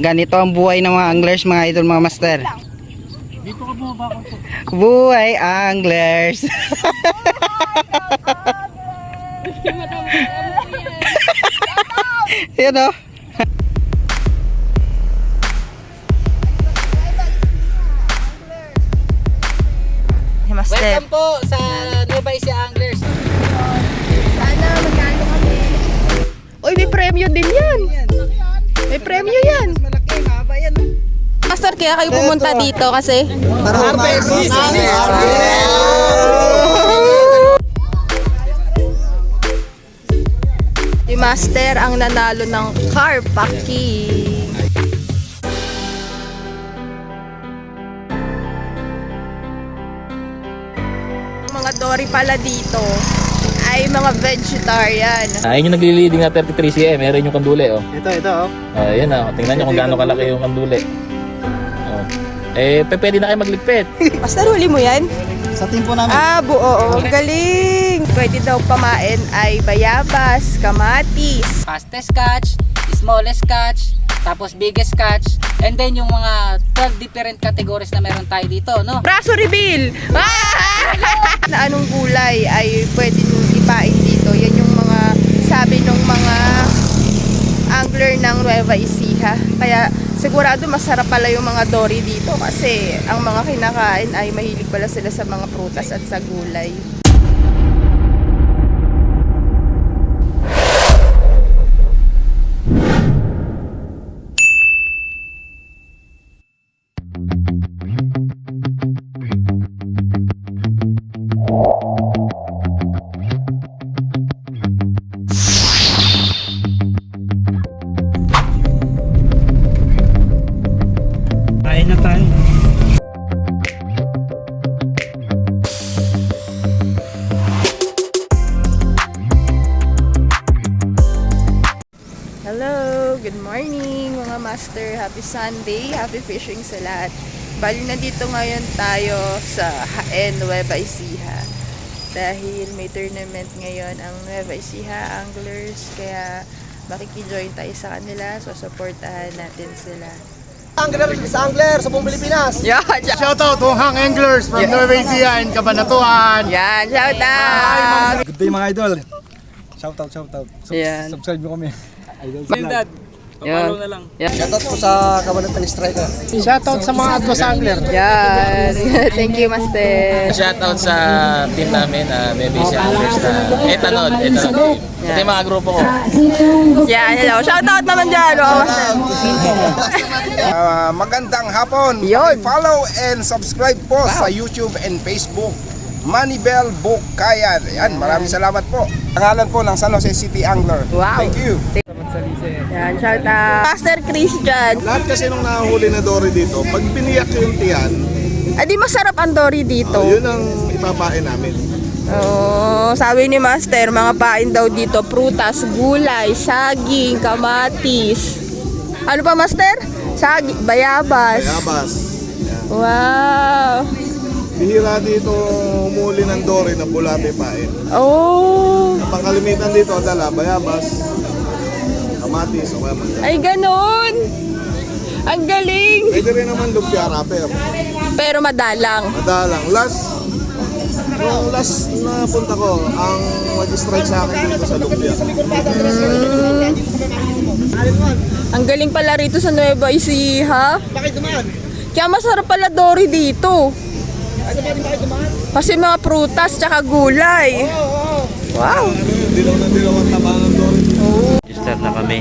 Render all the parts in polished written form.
Ganito ang buhay ng mga anglers, mga idol, mga master. Dito ka bumaba ko to. Buhay anglers. Yan o. Welcome po sa Nueva Ecija Anglers. Sana magkano kami. Uy, may premyo din yan. May premyo yan. Malaki, mahaba yan. Master, kaya kayo pumunta dito kasi si Master ang nanalo ng car packing. Mga Dory pala dito ay mga vegetarian. Ayun yung nagli-leading na 33 cm, meron yung kandule oh. Ito. Ayan oh, tingnan nyo kung gaano kalaki yung kandule. Oh. Pwede na kayo magligpit. Master, huli mo yan? Sa timpo namin. Buo. Oh, galing. Pwede daw pamain ay bayabas, kamatis. Fastest catch, smallest catch, tapos biggest catch, and then yung mga 12 different categories na meron tayo dito, no? Braso reveal! Na anong gulay ay pwede nyo ipain dito. Yan yung mga sabi ng mga angler ng Nueva Ecija. Kaya sigurado masarap pala yung mga dory dito kasi ang mga kinakain ay mahilig pala sila sa mga prutas at sa gulay. Kain na tayo. Hello, good morning mga master. Happy Sunday, happy fishing sa lahat. Bali na dito ngayon tayo sa Jaén, Nueva Ecija. Dahil may tournament ngayon ang Nueva Ecija Anglers, kaya makikijoin tayo sa kanila, so supportahan natin sila. Angler sa buong Pilipinas. Shoutout to Hang Anglers from Nueva Ecija and Cabanatuan. Yan, shout out! Good day mga idol. Shoutout. Yan. Subscribe nyo kami. Idol Dad, papalo na lang. Shoutout po sa Cabanatuan Striker. Shoutout sa mga Agos Angler. Yan. Thank you, master. Shoutout sa team namin, Nueva Ecija Anglers na Etanod. Ito yung mga grupo ko. Yan, hello. Shout out naman dyan, mga master. Magandang hapon. Yun. Follow and subscribe po sa YouTube and Facebook. Manibel Bukayan. Yan, maraming salamat po. Pangalan po ng San Jose City Angler. Wow. Thank you. Yan, shout out. Master Christian. Lahat kasi nung nahuli na dory dito, pag biniyak yung tiyan, Adi masarap ang dory dito. yun ang ipapain namin. Oh, sabi ni Master, mga pain daw dito, prutas, gulay, saging, kamatis. Ano pa, Master? Saging, bayabas. Bayabas. Wow. Bihira dito humuli ng dory na bulate pain. Oh, Ang pangkalimitan dito, dala, bayabas, kamatis, o kaya mangga. ay ganon. Ang galing. Pwede rin naman lumpia wrapper. Pero madalang. Madalang. Nung last na punta ko, ang mag-strike sa akin dito sa lumpia. Ang galing pala rito sa Nueva Ecija. Bakit dumaan? Kaya masarap pala dory dito. Kasi mga prutas tsaka gulay. Wow. Dilaw ang taba ng dory. Start na kami.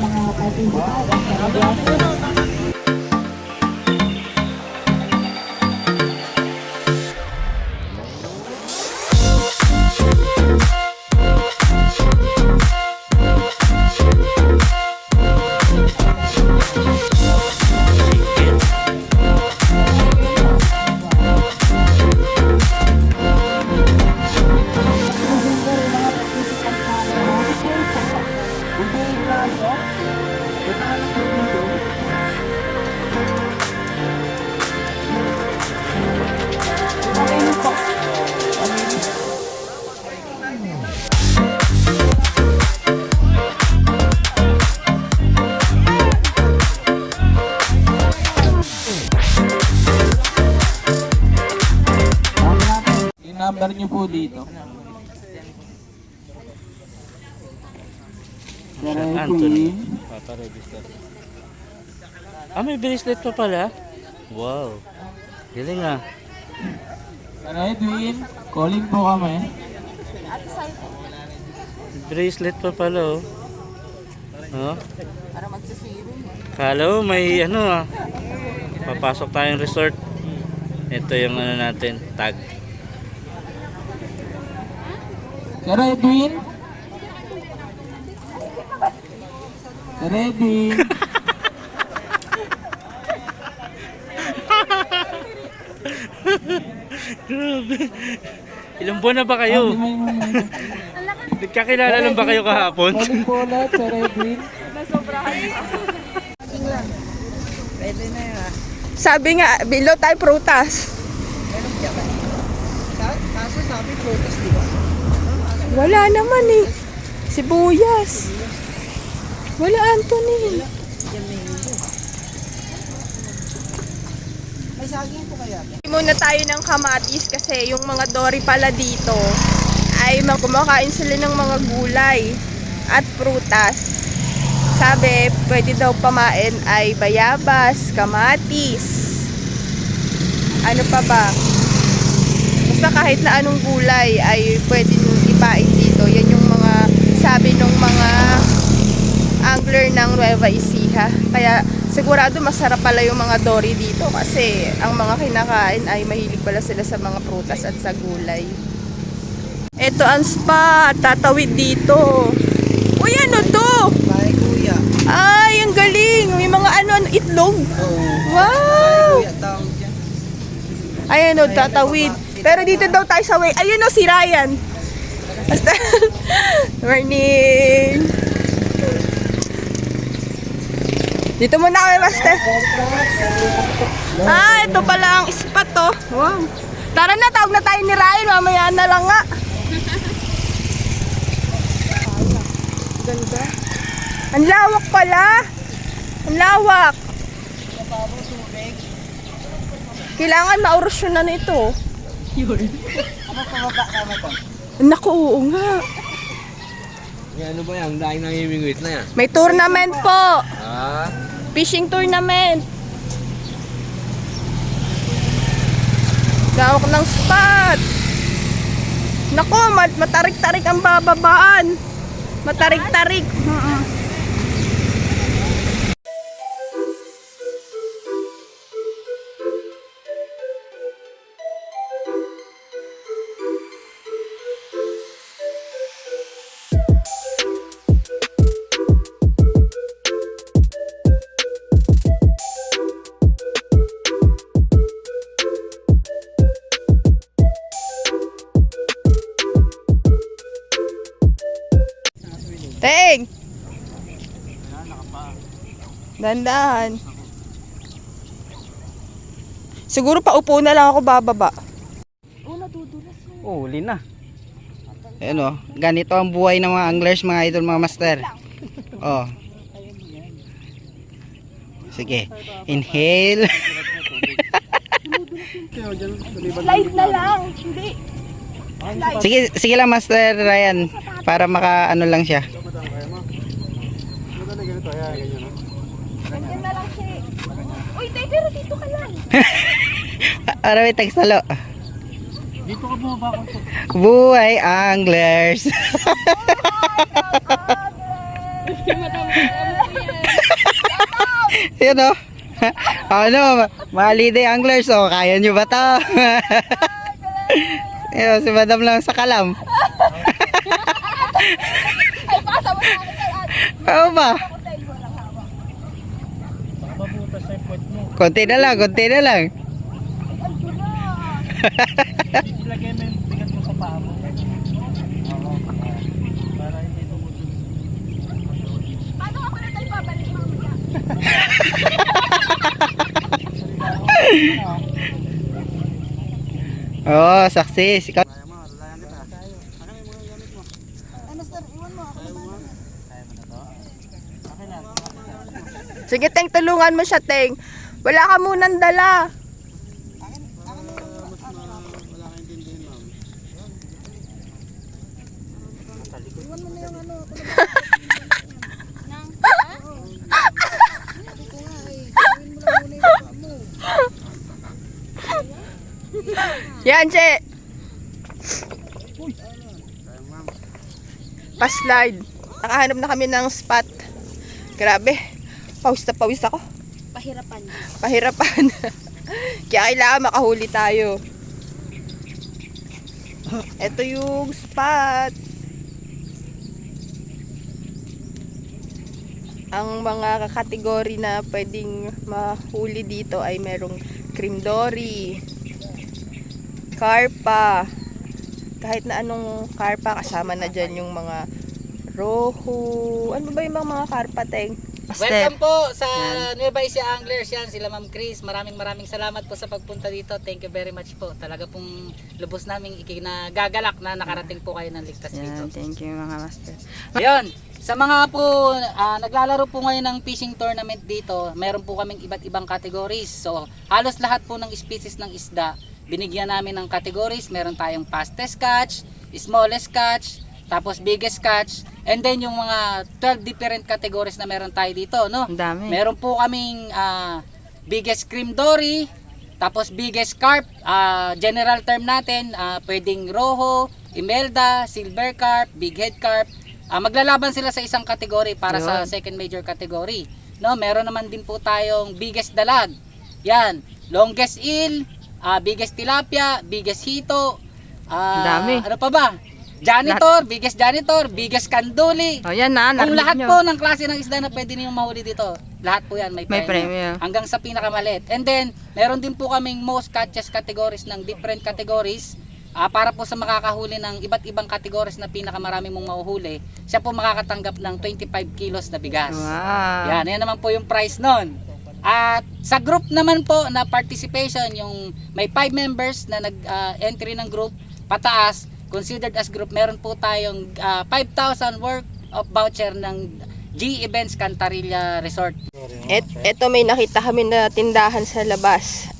Andar nyo po dito. Anthony. Paparegister. Ah, may bracelet pa pala? Wow. Galing ah. Sir Edwin, calling po kami. Bracelet pa pala oh. Oh. Kala mo may ano ah. Papasok tayong resort. Ito yung ano natin, tag. Sir Edwin. Sir Edwin. Grabe. Ilang buwan na ba kayo? Nagkakilala lang ba kayo kahapon? Calling po ulit, Sir Edwin. Sabi nga, below tayo prutas. Kaso sabi prutas, di ba? Wala naman eh. Sibuyas. Wala, Anthony. May saging po kaya? Muna tayo ng kamatis kasi yung mga dory pala dito ay kumakain sila ng mga gulay at prutas. Sabi, pwede daw pamain ay bayabas, kamatis. Ano pa ba? Basta kahit na anong gulay ay pwede nyo ipain dito. Yan yung mga sabi ng mga angler ng Nueva Ecija. Kaya sigurado masarap pala yung mga dory dito kasi ang mga kinakain ay mahilig pala sila sa mga prutas at sa gulay. Ito ang spot, tatawid dito. Uy, ano to? Bahay kuya. Ay, ang galing. May mga ano, itlog. Wow! Kuya, tawag yan. Ayan o, tatawid. Pero dito daw tayo sa way. Ayun o, si Ryan. Basta, morning. Dito muna kami, Master. Ah, ito pala ang spot oh. Wow. Tara na, tawag na tayo ni Ryan. Mamaya na lang nga. Ganda. Ang lawak pala. Ang lawak. Kailangan maurusyon na nito. Naku, oo nga. Ano ba yan? Dahil nangimingwit na yan. May tournament po. Ah? Fishing tournament. Lawak ng spot. Naku, matarik-tarik ang bababaan. Matarik-tarik. Teng! Dandahan. Siguro paupo na lang ako bababa. Oh, huli na. Ayan o. Ganito ang buhay ng mga anglers, mga idol, mga master. Oh. Sige. Inhale. Slide na lang. Hindi. Sige lang, Master Ryan. Para maka ano lang siya. Ganyan na lang siya. Uy, pero dito ka lang. Para may tagsalo. Dito ka bumaba ko. Buhay anglers. Yan o. Ano, mga liday anglers, o, kaya nyo ba to? Yan, si Madam lang sa kalam. Oo ba? Konti na lang, konti na lang. Ilagay mo yung bigat mo sa paa mo. Para hindi tumutulog. Paano ako na tayo babalik mamaya? Oh, success. Ikaw. Sige, Teng, tulungan mo siya, Teng. Wala ka munang dala. Yan, Che. Pa-slide. Nakahanap na kami ng spot. Grabe. Pawis na pawis ako. Pahirapan. Pahirapan. Kaya kailangan makahuli tayo. Ito yung spot. Ang mga kategory na pwedeng mahuli dito ay merong cream dory, karpa, kahit na anong karpa, kasama na dyan yung mga rohu. Ano ba yung mga karpa, Teng? Welcome po sa Nueva Ecija Anglers yan, sila Ma'am Chris. Maraming salamat po sa pagpunta dito. Thank you very much po. Talaga pong lubos naming ikinagagalak na nakarating po kayo ng ligtas dito. Thank you mga master. Ayun, sa mga po naglalaro po ngayon ng fishing tournament dito, meron po kaming iba't ibang categories. So, halos lahat po ng species ng isda, binigyan namin ng categories. Meron tayong fastest catch, smallest catch, tapos biggest catch, and then yung mga 12 different categories na meron tayo dito, no? Ang dami. Meron po kaming biggest cream dory, tapos biggest carp, general term natin, pwedeng roho, imelda, silver carp, big head carp. Maglalaban sila sa isang category para sa second major category. No, meron naman din po tayong biggest dalag. Yan, longest eel, biggest tilapia, biggest hito. Dami. Ano pa ba? Janitor, biggest janitor, biggest kanduli. Oh, yan na. Kung narinig lahat nyo. po ng klase ng isda na pwede niyo mahuli dito, lahat po yan may May premyo. premyo. Hanggang sa pinakamaliit. And then, meron din po kaming most catches categories ng different categories. Para po sa makakahuli ng iba't ibang categories na pinakamarami mong mahuhuli, siya po makakatanggap ng 25 kilos na bigas. Wow. Yan naman po yung price nun. At sa group naman po na participation, yung may 5 members na nag-entry ng group, pataas, considered as group, meron po tayong 5,000 worth of voucher ng G Events Cantarilla Resort. Eto may nakita kami na tindahan sa labas.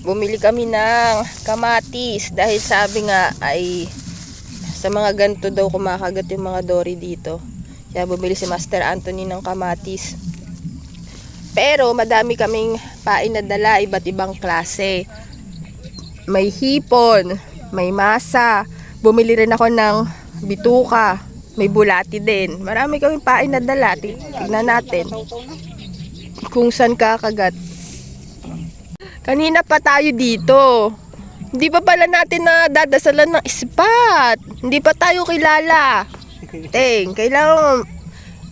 Bumili kami ng kamatis dahil sabi nga ay sa mga ganito daw kumakagat yung mga dory dito. Kaya bumili si Master Anthony ng kamatis. Pero madami kaming pain na dala, iba't ibang klase. May hipon, may masa. Bumili rin ako ng bituka. May bulati din. Marami kaming pain na dala. Tignan natin kung saan kakagat. Kanina pa tayo dito. Hindi pa pala natin na dadasalan ng spot. Hindi pa tayo kilala. Kailangan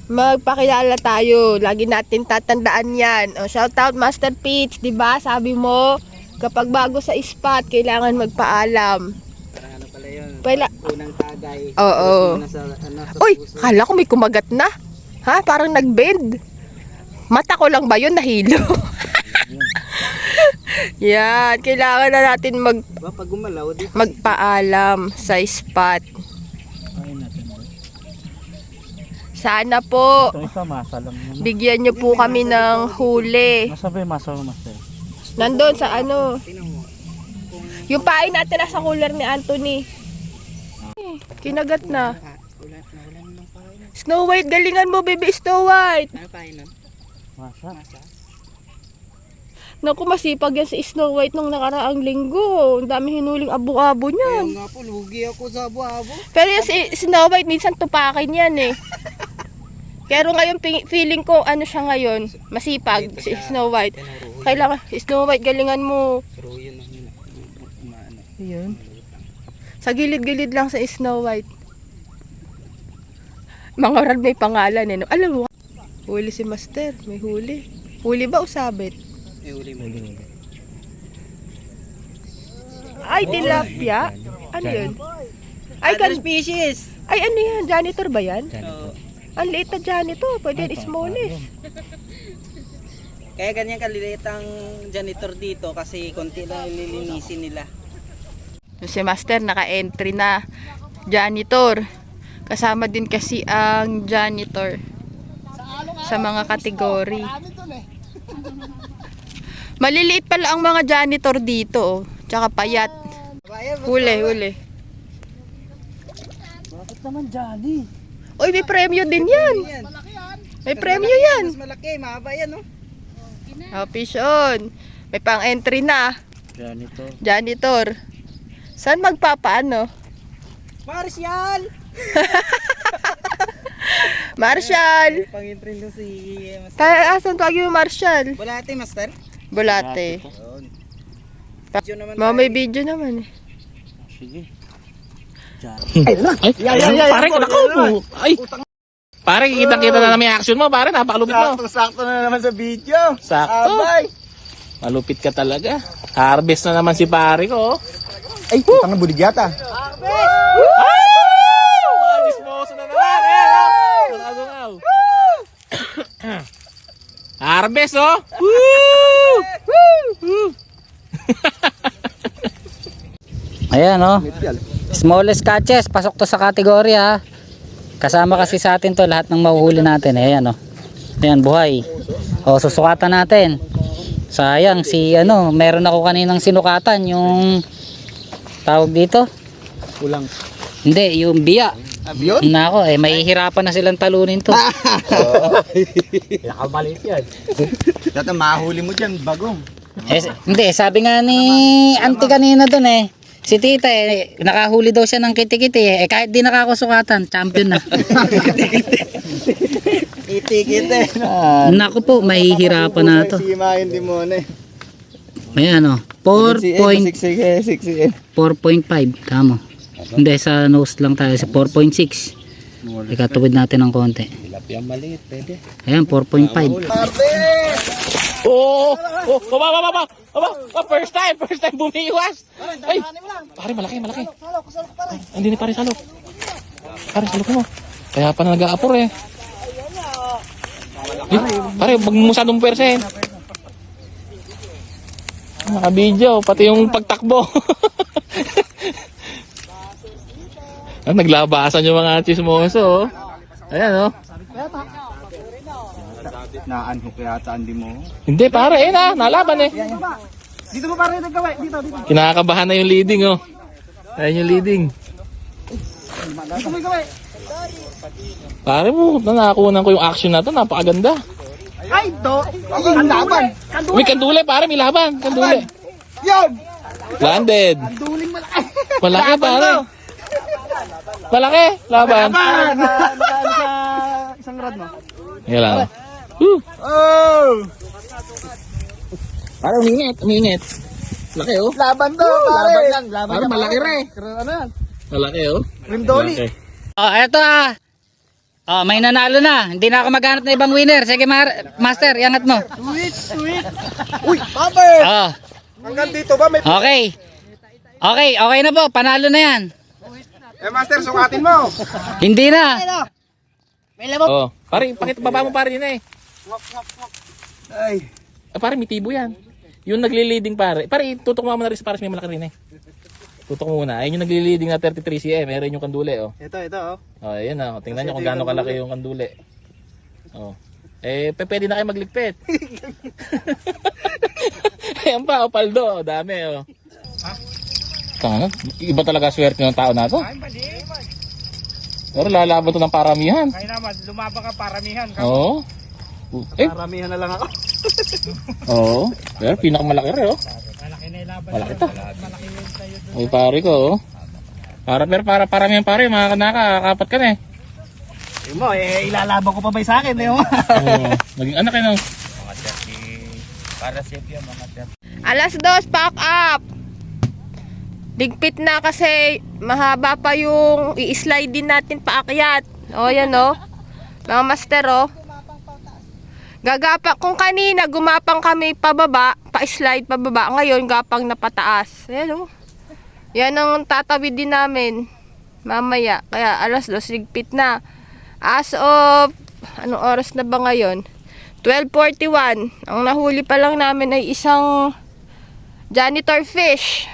magpakilala tayo. Lagi natin tatandaan yan. Shout out Master Peach, 'di ba? Sabi mo, kapag bago sa spot, kailangan magpaalam. Parang ano pala yun? Unang tagay. Oo. Uy, kala ko may kumagat na. Ha? Parang nag-bend. Mata ko lang ba yun nahilo? Yan, kailangan na natin magpaalam sa spot. Sana po Ito isa masa lang yun. bigyan nyo po kami ng huli. Masabay masa mo, master. Nandun sa ano. Yung pain natin nasa cooler ni Anthony. Kinagat na. Snow White, galingan mo, baby Snow White. Masa. Naku, masipag yan si Snow White nung nakaraang linggo. Ang dami hinuling abo-abo niyan. Nga po, lugi ako sa abo-abo. Pero yung si Snow White, minsan tupakin yan eh. Pero ngayon, feeling ko, ano siya ngayon, masipag si Snow White. Kailangan, Snow White, galingan mo. Yun. Sa gilid-gilid lang sa Snow White. Mga rad may pangalan eh. No? Alam mo, huli si Master, may huli. Huli ba o sabit? Ay, tilapia? Ano yun? Ay, species. Ay, ano yan? Janitor ba yan? Ang liit na janitor. Pwede yan smallest. Kaya ganyan kaliliit ang janitor dito kasi konti lang ililinisin nila. Si Master naka-entry na. Janitor. Kasama din kasi ang janitor sa mga kategory. Maliliit pala ang mga janitor dito, oh. Tsaka payat. Huli. Bakit naman Johnny? Uy, may premyo din yan. May premyo yan. Mas malaki, mahaba yan, no? Oh, fish on. May pang-entry na. Janitor. Saan magpapaano? Martial! Marshall! Pang-entry ko si Asan tawagin mo Marshall? Bulate, Master. Bulate. Video naman May video naman eh. Pare, nako mo. Ay. Pare, kita-kita na namin yung action mo, pare. Napakalupit mo. Sakto na naman sa video. Sakto. Malupit ka talaga. Harvest na naman si pare ko. Ay, putang na buligyata. Dismoso na naman. Ayan, harvest, oh. Woo! Woo! Ayan, oh. Smallest catches, pasok to sa kategory, ha. Kasama kasi sa atin to lahat ng mahuhuli natin. Ayan, oh. Ayan, buhay. O, susukatan natin. Sayang, meron ako kaninang sinukatan, yung tawag dito. Kulang. Hindi, yung biya. Abiyon? Nako, mahihirapan na silang talunin to. Nakabalik yan. Dati mahuli mo dyan, bagong. Hindi, sabi nga ni auntie kanina dun si tita nakahuli daw siya ng kiti-kiti kahit di nakakusukatan, champion na. Kiti-kiti. Naku po, mahihirapan na to. Simahin din mo na eh. Ayan, 4.5 kamo. Hindi, sa nose lang tayo sa 4.6. Ikatuwid natin ng konti. Ayan, 4.5. Oh, baba. First time bumiwas. Ay, pare, malaki. Ay, hindi ni pare salok. Pare, salok mo. Kaya pa na nag-aapor eh. Pare, wag mo masyadong persen. Naka-video, pati yung pagtakbo. Naglabasan yung mga chismoso, oh. Ayan, oh. Naanho kaya saan di mo? Hindi, pare, nalaban eh. Dito mo pare nagkaway, dito. Kinakabahan na yung leading, oh. Ayan yung leading. Dito mo gaway. Pare mo, nakakunan ko yung action na to, napakaganda. Ay, ang laban. May kandule, pare, may laban. Kandule. Yun! Landed. Duling malaki. Malaki, pare. Malaki, laban. Nakaano sa isang rod mo? Yan lang. Oh! Pare, umingit. Laki, oh. Laban to, pare. Laban Pare, malaki rin. Ano yan? Malaki, oh. Rimdoli. Malaki. Oh, eto may nanalo na. Hindi na ako maghanap ng ibang winner. Sige, Master, iangat mo. Sweet. Uy, paper! Oh, Hanggang dito ba may... okay na po. Panalo na yan. Master, sukatin mo. Hindi na. Oh, pare, baba mo pare yun eh. Ay. Pare, may tibo yan. Yung nagli-leading pare. Pare, tutok mo na rin sa pare, may malaki rin eh. Tutok muna. Ayun yung nagli-leading na 33 cm. Meron yung kandule, oh. Ito, oh. Oh, ayan oh. Tingnan nyo kung gaano kalaki yung kandule. Oh. Pwede na kayo magligpit. Ayan pa, oh, paldo. Oh, dami, oh. Tanga, iba talaga swerte ng tao na to. Pero lalaban to ng paramihan. Kaya naman, lumabang ka paramihan. Oo. Paramihan na lang ako. Oo. Pero pinakamalaki rin, oh. Malaki na ilaban. Malaki to. Uy, pare ko, oh. Para paramihan pare, mga kanaka, kapat ka na eh. Mo, ilalaban ko pa ba sa akin, Oo. Maging anak eh, no? Para safe yan, mga sir. 2:00, pack up! Ligpit na kasi mahaba pa yung i-slide din natin paakyat. O, yan o. Mga master o. Gagapang, kung kanina gumapang kami pababa, pa-slide pababa. Ngayon gapang na pataas. Ayan o. Yan ang tatawid din namin mamaya. Kaya 2:00, ligpit na. As of, anong oras na ba ngayon? 12:41. Ang nahuli pa lang namin ay isang janitor fish.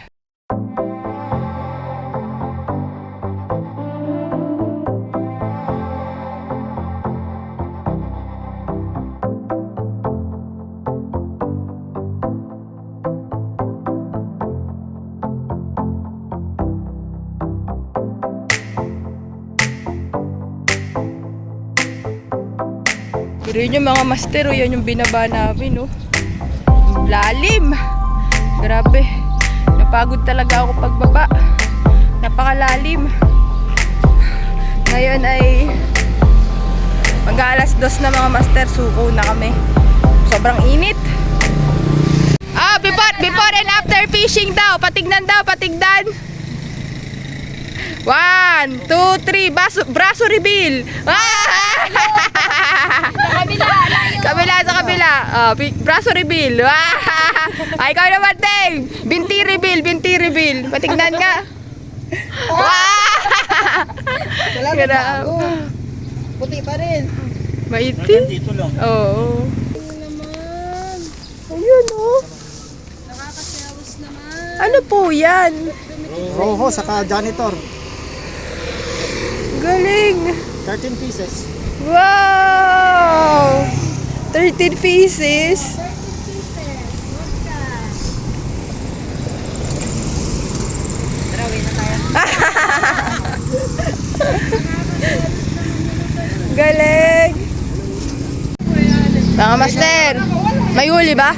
Pero yun yung mga master, oh, yan yung binaba namin, oh. Lalim. Grabe. Napagod talaga ako pagbaba. Napakalalim. Ngayon ay mag-alas 2 na mga master. Suko na kami. Sobrang init. Before and after fishing daw. Patignan daw, patignan. 1, 2, 3. Braso reveal. Kabila sa kabila. Braso reveal. Ay, ikaw naman, Teng. Binti reveal. Patignan ka. Grabe. Puti pa rin. Maitim. Dito lang. Oo. Ayun, oh. Ano po yan? Roho, saka janitor. Galing. 13 pieces. Wow! 13 pieces. Galing. Mga master, may huli ba?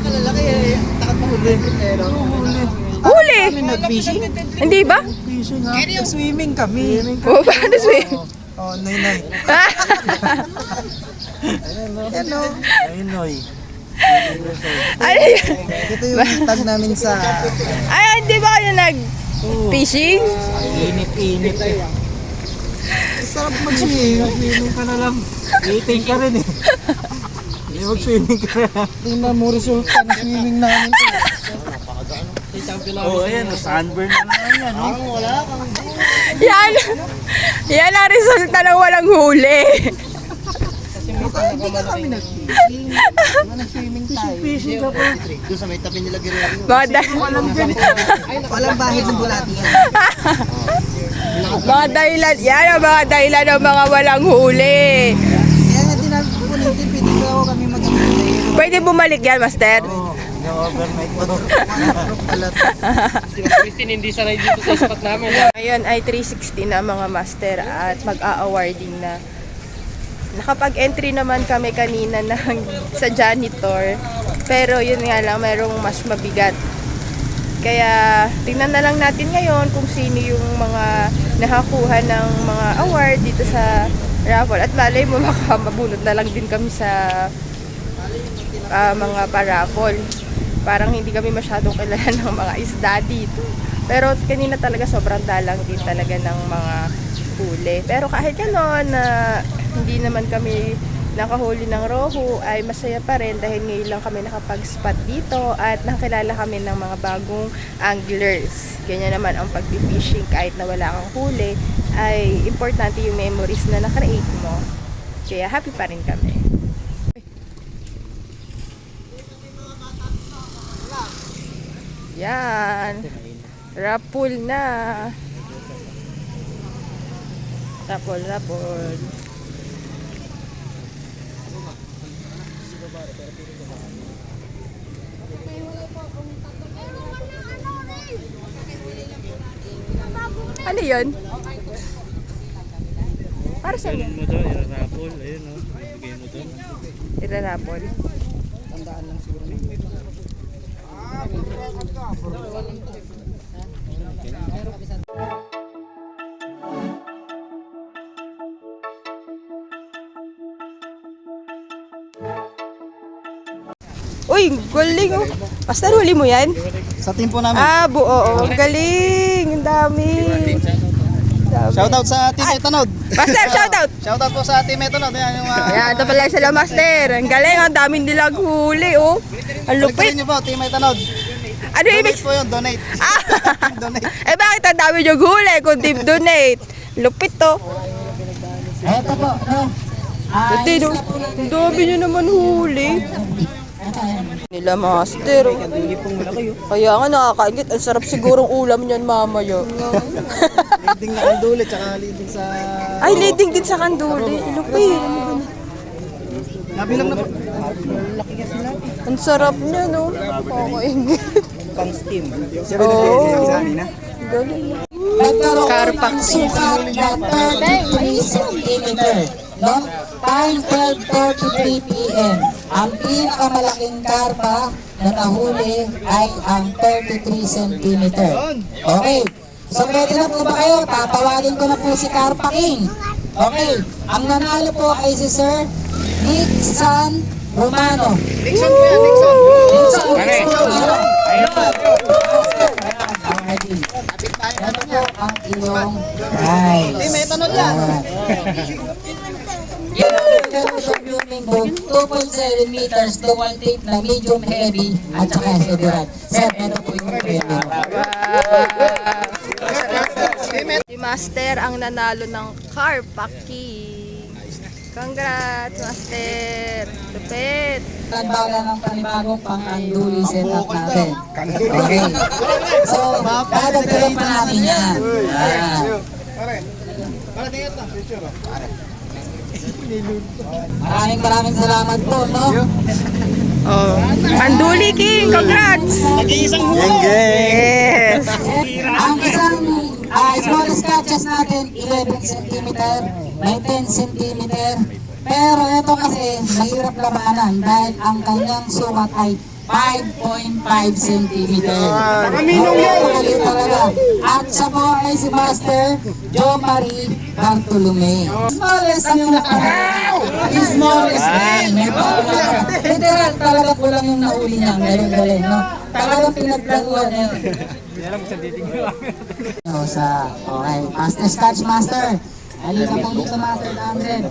Huli? Nag-fishing? Hindi ba? Fishing ha? Swimming kami. Oh, paano swim? Oh, noy-noy. Hello. Noy-noy. Ano yun? Ito yung tag namin sa... Ay, hindi ba kayo nag-fishing? Init-init eh. Sarap mag-swimming. Mag-swimming ka na lang. Eating ka rin eh. Hindi mag-swimming ka na. Tingnan mo resulta ng swimming namin. Oh, ayan, sunburn na naman yan. Wala kang... Yan ang resulta ng walang huli. Hindi ka kami nag-fishing. Nag-swimming tayo. Fishing ka pa. Doon sa may tabi nila Guerrero. Walang bahid ng bulati yan. Mga dahilan, yan ang mga dahilan ng mga walang huli. Kaya nga din namin pupunin, pwede ko kami mag-swimming. Pwede bumalik yan, master? Oo. Overnight mo. Si Christine hindi sanay dito sa spot namin. Ngayon ay 360 na mga master at mag-a-awarding na. Nakapag-entry naman kami kanina sa janitor. Pero yun nga lang, merong mas mabigat. Kaya tingnan na lang natin ngayon kung sino yung mga nakakuha ng mga award dito sa raffle. At malay mo, baka mabunod na lang din kami sa mga pa-raffle. Parang hindi kami masyadong kilala ng mga isda dito. Pero kanina talaga sobrang dalang din talaga ng mga huli. Pero kahit gano'n na hindi naman kami nakahuli ng rohu, ay masaya pa rin dahil ngayon lang kami nakapag-spot dito at nakilala kami ng mga bagong anglers. Ganyan naman ang pag-fishing kahit na wala kang huli, ay importante yung memories na na-create mo. Kaya happy pa rin kami. Yan. Rapol na. Rapol. Ano yun? Para sa Ganun mo daw, irarapol. Ayun o, ibigay mo doon. Irarapol. Tandaan lang siguro. Uy, galing oh. Master, huli mo yan? Sa team po namin. Buo. Oh. Galing. Ang dami. Shoutout sa Team Etanod. Master, shoutout. Shoutout po sa Team Etanod. Yan yung Ayan, ito pala sila, Master. Ang galing. Ang daming nilang huli, oh. Ang lupit. Pagkain niyo po, Team Etanod. Ano ibig? Donate po yun, donate. Donate. Eh, bakit ang dami yung huli kung team donate? Lupit to. Eto po. Dati, no? Ang dami nyo naman huli. Nila, Master. Oh. Kaya nga nakakaingit. Ang sarap sigurong ulam niyan mamaya. Leading na kanduli, tsaka leading sa... Ay, leading din sa kanduli. Lupit. Nabilang na po. Ang sarap niya, no? Nakakaingit. Pang steam. Oo. Galing. Car nagkaroon ng park. sukat na 33 cm. No? Time 12:33 p.m. Ang pinakamalaking karpa na nahuli ay ang 33 cm. Okay. So pwede na po ba kayo? Tatawagin ko na po si Karpa King. Okay. Ang nanalo po ay si Sir Nixon Romano. Nixon po yan, Nixon. Ito po ang inyong prize. May tanong yan. Yung swimming boat, 2.7 meters, dual tape na medium heavy at saka heavy rod. Sir, ito po yung premium. Si Master ang nanalo ng car packing. Congrats, Master! Lupit! Kanbaga ng panibagong pang-anduli setup natin. Okay. So, dadagdagan pa natin yan. Maraming salamat po, no? Oh. Anduli King! Congrats! Yes! Ang isang small scratches natin, 11 cm, may 10 cm. Pero ito kasi, mahirap labanan dahil ang kanyang sukat ay 5.5 cm. Napakaliit talaga. At siya po ay si Master Jo Marie Bartolome. Smallest ang yung smallest man. Literal, talaga po lang yung nauli niya. Galing-galing, no? Talagang pinaglaguan na yun. Okay, Master Scratch Master. Halika po dito, Master Andren.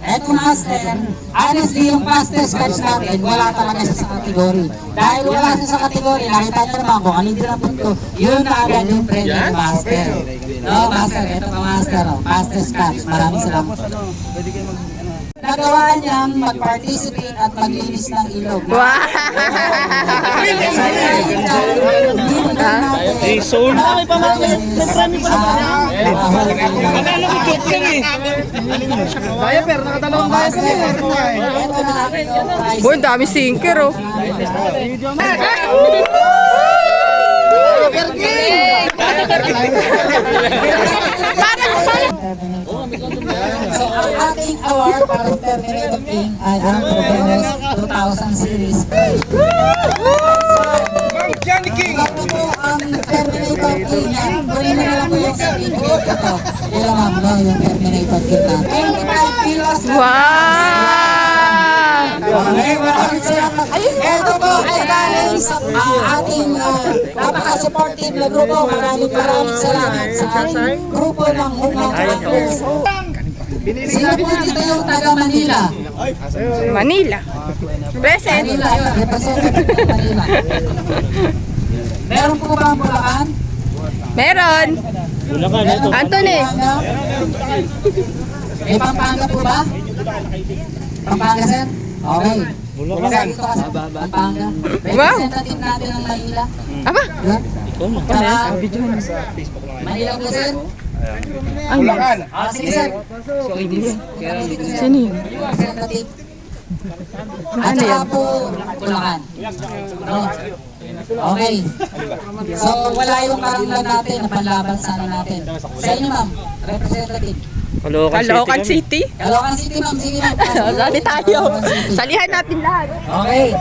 Eto, Master, honestly, yung Master Scratch natin, wala talaga siya sa kategory. Dahil wala siya sa kategory, nakita niyo naman kung ano yung dinapot ko, yun na agad yung premium ni Master. No, Master, eto ka, Master. Master Scratch, maraming salamat. Nagawa niyang mag-participate at maglinis ng ilog. Wow! Jason? Kaya pero nakadalawang bayan Boy, ang dami sinker, oh. So, ang ating award para sa Terminator King ay ang Provenos 2000 series. Johnny King! Ito po ang Terminator King yan. Kunin na lang po yung certificate ito. Ito ma'am, no, yung Terminator King natin. 25 kilos. Wow! Okay, maraming salamat. Ito po ay galing sa ating napaka-supportive na grupo. Maraming salamat sa ating grupo ng Human Trackers. Sino po dito yung taga Manila? Manila. Present. Manila, yun. Representative ng Manila. Meron po ba ang Bulacan? Meron. Anthony. May Pampanga po ba? Pampanga, sir? Okay. Bulacan. Pampanga. Wow. Representative natin ng Manila. Aba? Tara. Manila po, sir? Bulacan. Sige, sir. Sino yun? Representative. At Ano saka yan? po, Bulacan. No? Okay. So, wala yung karanglan natin na panlaban sana natin. Sa inyo, ma'am, representative. Caloocan City. Caloocan City, ma'am. Sige, ma'am. Sali tayo. Caloocan City. Salihan natin lahat. Okay.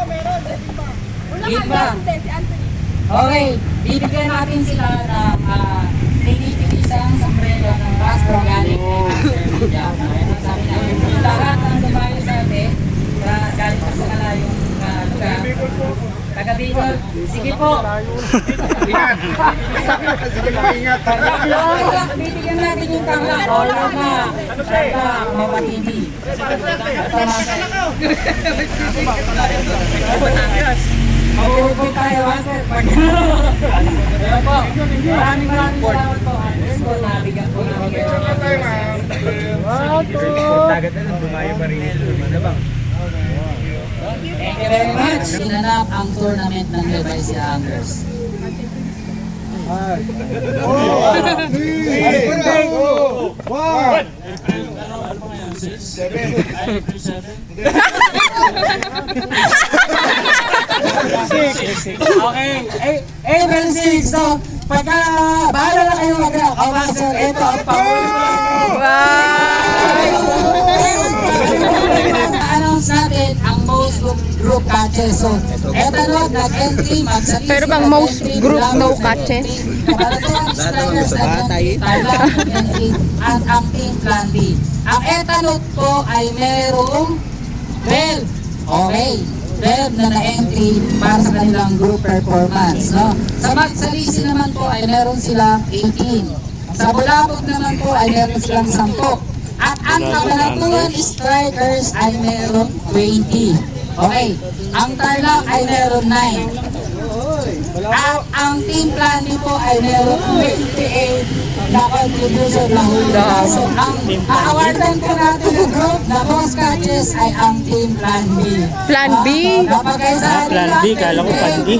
Give back. Okay. Bibigyan natin sila ng isang sombrero ng Castro galing kay Master Jack. Sabi natin, lahat ng lumayo sa atin, galing pa sa kalayong lugar, taga Bicol, sige po. Ingat! Sige po, ingat! Bibigyan natin yung tangla. All na. Tangla, mapatindi. Mag-uupin tayo, Master. Ayan po. Maraming salamat po. Yes po, nabigyan po namin kayo. Thank you very much. Sinanap ang tournament ng Nueva Ecija Anglers. One! Okay. April 6. So, pagka bahala na kayo mag-rock. O, Master, ito ang announce natin ang most group catches. So, eto no, nag-entry, mag-salis. Pero bang most group no catches? At ang team plan B. Ang etanot po ay merong 12. Okay. 12 na na-entry para sa kanilang group performance. No? Sa magsalisi naman po ay meron silang 18. Sa Bulabog naman po ay meron silang 10. At ang kabalatuan strikers ay meron 20. Okay. Ang Tarlac ay meron 9. At ang team planning po ay meron 28 na contribution na hula. So, ang aawardan po natin ng group na most catches ay ang team plan B. Plan B? Plan B, kala ko plan B.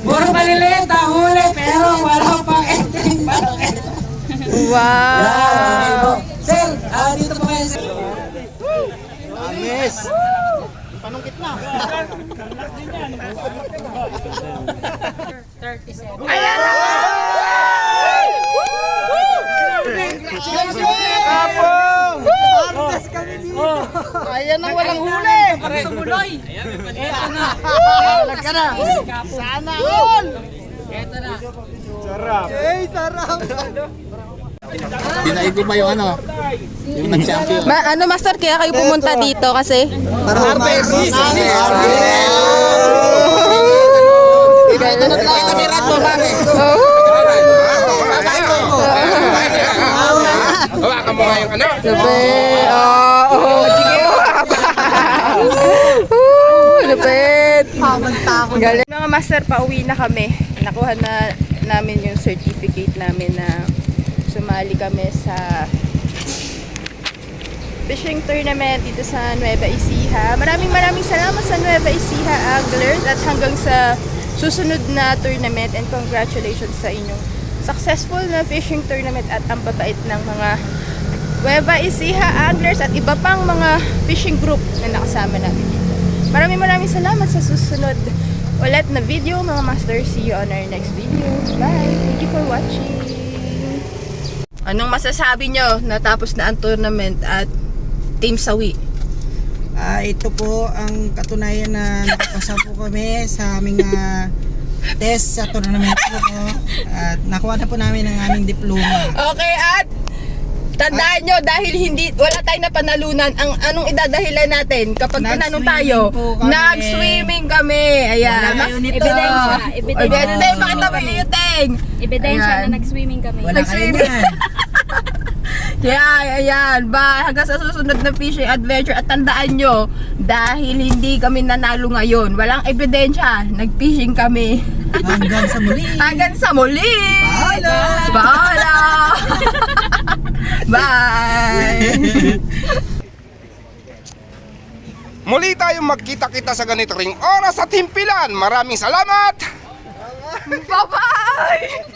Puro maliliit ang huli, pero wala pang entering malaki. Wow! Sir, dito po kayo, sir. Amis! Ayan ang walang huli. Tumuloy. Eto na. Talag ka na. Sana all. Eto na. Dinaig ko ba yung ano? Yung nag-champion. Ano, Master, kaya kayo pumunta dito kasi? Para harvest! Itanot lang kami rat mo, bakit? Hawakan mo nga yung ano. Lupit! Galing. Mga Master, pauwi na kami. Nakuha na namin yung certificate namin na sumali kami sa fishing tournament dito sa Nueva Ecija. Maraming salamat sa Nueva Ecija Anglers at hanggang sa susunod na tournament, and congratulations sa inyong successful na fishing tournament at ang babait ng mga Nueva Ecija Anglers at iba pang mga fishing group na nakasama namin dito. Maraming salamat sa susunod ulit na video, mga Master. See you on our next video. Bye! Thank you for watching! Anong masasabi nyo? Natapos na ang tournament at Team Sawi. Ito po ang katunayan na nakapasa po kami sa aming test sa tournament po. At nakuha na po namin ang aming diploma. Okay, at tandaan nyo, dahil wala tayong napanalunan, ang anong idadahilan natin kapag tinanong tayo? Nag-swimming kami. Ayan. Ebidensya. Pakita mo yung ting. Ebidensya na nag-swimming kami. Nag-swimming. Kaya, ayan, hanggang sa susunod na fishing adventure. At tandaan nyo, dahil hindi kami nanalo ngayon, walang ebidensya, nag-fishing kami. Hanggang sa muli. Hanggang sa muli. Bahala. Bye. Muli tayong magkita-kita sa ganito ring oras at himpilan. Maraming salamat! Bye-bye.